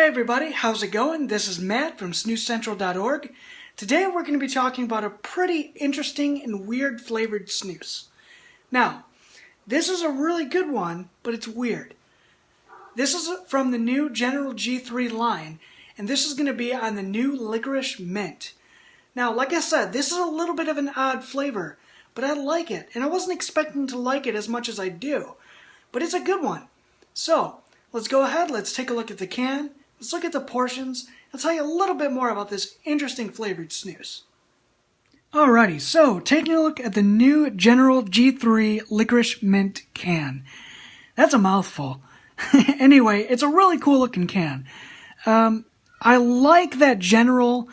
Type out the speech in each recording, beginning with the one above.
everybody, how's it going? This is Matt from SnusCENTRAL.org. Today we're going to be talking about a pretty interesting and weird flavored snus. Now, this is a really good one, but it's weird. This is from the new General G3 line, and this is going to be on the new Licorice Mint. Now, like I said, this is a little bit of an odd flavor, but I like it, and I wasn't expecting to like it as much as I do, but it's a good one. So, let's go ahead, let's take a look at the can, let's look at the portions, I'll tell you a little bit more about this interesting flavored snus. Alrighty, so taking a look at the new General G3 Licorice Mint can. That's a mouthful. Anyway, it's a really cool looking can. I like that General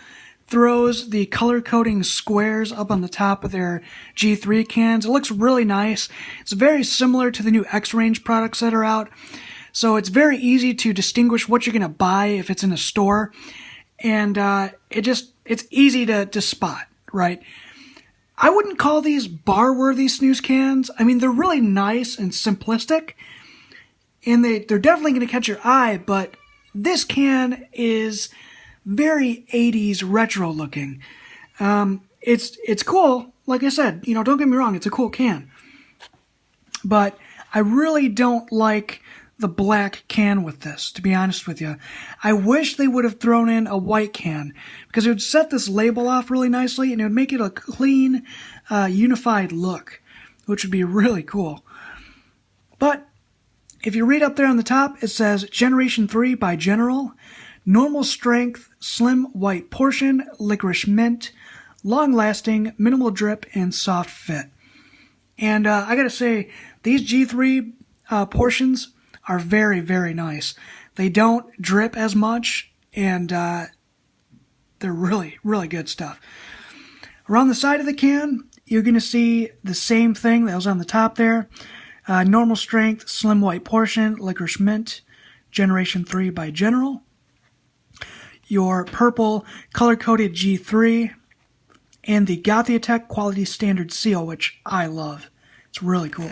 throws the color coding squares up on the top of their G3 cans. It looks really nice. It's very similar to the new X-Range products that are out. So it's very easy to distinguish what you're going to buy if it's in a store. And it's easy to spot, right? I wouldn't call these bar-worthy snus cans. I mean, they're really nice and simplistic. And they're definitely going to catch your eye, but this can is very 80s retro looking. It's cool. Like I said, don't get me wrong, it's a cool can. But I really don't like the black can with this, to be honest with you. I wish they would have thrown in a white can, because it would set this label off really nicely, and it would make it a clean, unified look, which would be really cool. But if you read up there on the top, it says Generation 3 by General, normal strength, slim white portion, licorice mint, long-lasting, minimal drip, and soft fit. And I gotta say, these G3 portions are very, very nice. They don't drip as much, and they're really, really good stuff. Around the side of the can, you're going to see the same thing that was on the top there. Normal strength, slim white portion, licorice mint, Generation 3 by General. Your purple color-coded G3, and the Gothiatech Quality Standard seal, which I love. It's really cool.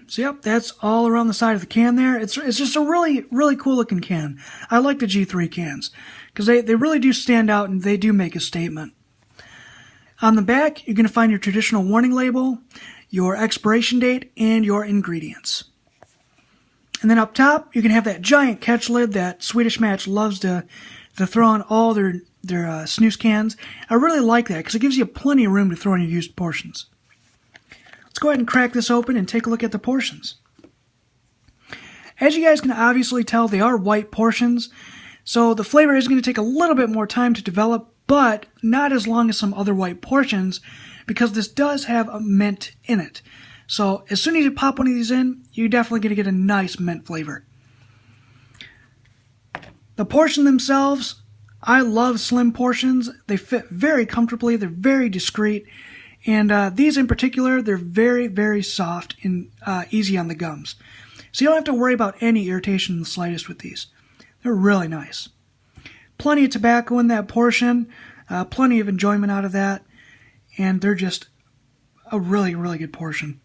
So yep, that's all around the side of the can there. It's just a really, really cool looking can. I like the G3 cans, because they really do stand out and they do make a statement. On the back, you're going to find your traditional warning label, your expiration date, and your ingredients. And then up top, you can have that giant catch lid that Swedish Match loves to throw on all their snus cans. I really like that, because it gives you plenty of room to throw in your used portions. Let's go ahead and crack this open and take a look at the portions. As you guys can obviously tell, they are white portions, so the flavor is going to take a little bit more time to develop, but not as long as some other white portions, because this does have a mint in it. So as soon as you pop one of these in, you're definitely going to get a nice mint flavor. The portion themselves, I love slim portions. They fit very comfortably, they're very discreet. And these in particular, they're very, very soft and easy on the gums. So you don't have to worry about any irritation in the slightest with these. They're really nice. Plenty of tobacco in that portion, plenty of enjoyment out of that, and they're just a really, really good portion.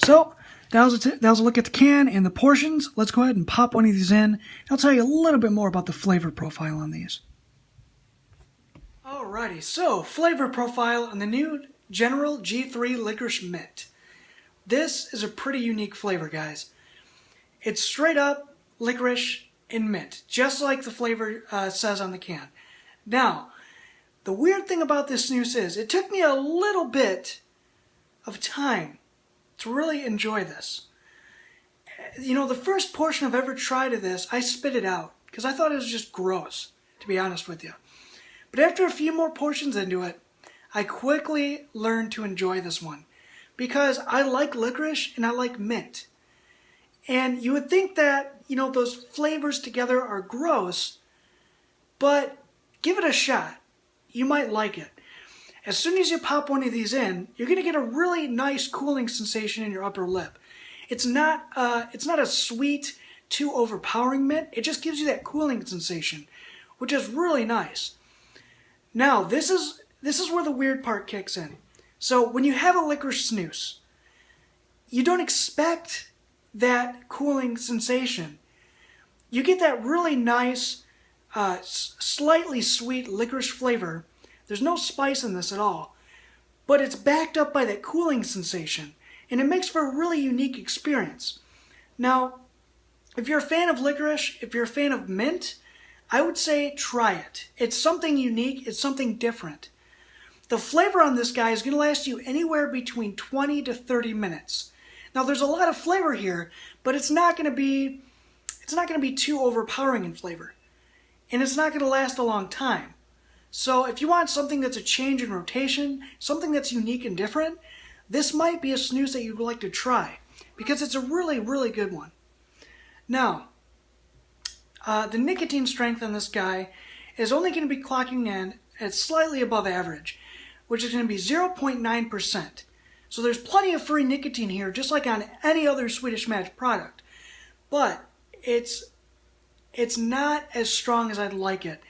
So that was a look at the can and the portions. Let's go ahead and pop one of these in. I'll tell you a little bit more about the flavor profile on these. Alrighty, so flavor profile on the new General G3 Licorice Mint. This is a pretty unique flavor, guys. It's straight up licorice and mint, just like the flavor says on the can. Now, the weird thing about this snus is, it took me a little bit of time to really enjoy this. The first portion I've ever tried of this, I spit it out, because I thought it was just gross, to be honest with you. But after a few more portions into it, I quickly learned to enjoy this one, because I like licorice and I like mint. And you would think that, those flavors together are gross, but give it a shot. You might like it. As soon as you pop one of these in, you're going to get a really nice cooling sensation in your upper lip. It's not a sweet, too overpowering mint. It just gives you that cooling sensation, which is really nice. Now, this is where the weird part kicks in. So when you have a licorice snus, you don't expect that cooling sensation. You get that really nice, slightly sweet licorice flavor. There's no spice in this at all, but it's backed up by that cooling sensation, and it makes for a really unique experience. Now, if you're a fan of licorice, if you're a fan of mint, I would say try it. It's something unique, it's something different. The flavor on this guy is going to last you anywhere between 20 to 30 minutes. Now there's a lot of flavor here, but it's not going to be too overpowering in flavor. And it's not going to last a long time. So if you want something that's a change in rotation, something that's unique and different, this might be a snus that you'd like to try, because it's a really, really good one. Now, the nicotine strength on this guy is only going to be clocking in at slightly above average, which is going to be 0.9%. So there's plenty of free nicotine here, just like on any other Swedish Match product. But it's not as strong as I'd like it,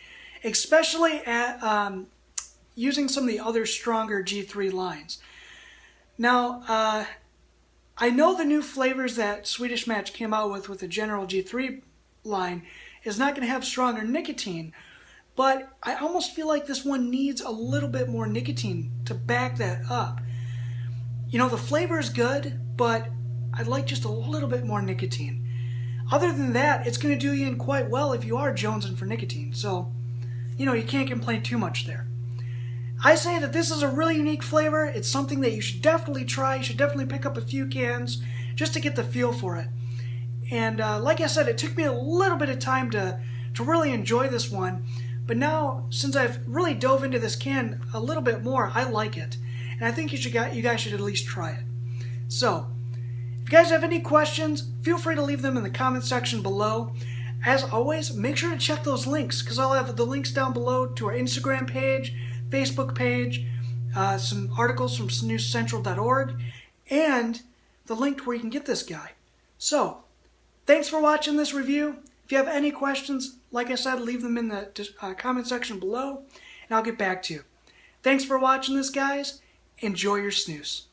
especially at using some of the other stronger G3 lines. Now, I know the new flavors that Swedish Match came out with the general G3 line is not going to have stronger nicotine, but I almost feel like this one needs a little bit more nicotine to back that up. You know, the flavor is good, but I'd like just a little bit more nicotine. Other than that, it's going to do you in quite well if you are jonesing for nicotine, so, you know, you can't complain too much there. I say that this is a really unique flavor. It's something that you should definitely try. You should definitely pick up a few cans just to get the feel for it. And like I said, it took me a little bit of time to really enjoy this one. But now, since I've really dove into this can a little bit more, I like it. And I think you guys should at least try it. So, if you guys have any questions, feel free to leave them in the comment section below. As always, make sure to check those links, because I'll have the links down below to our Instagram page, Facebook page, some articles from SnusCENTRAL.org, and the link to where you can get this guy. So, thanks for watching this review. If you have any questions, like I said, leave them in the comment section below, and I'll get back to you. Thanks for watching this, guys. Enjoy your snus.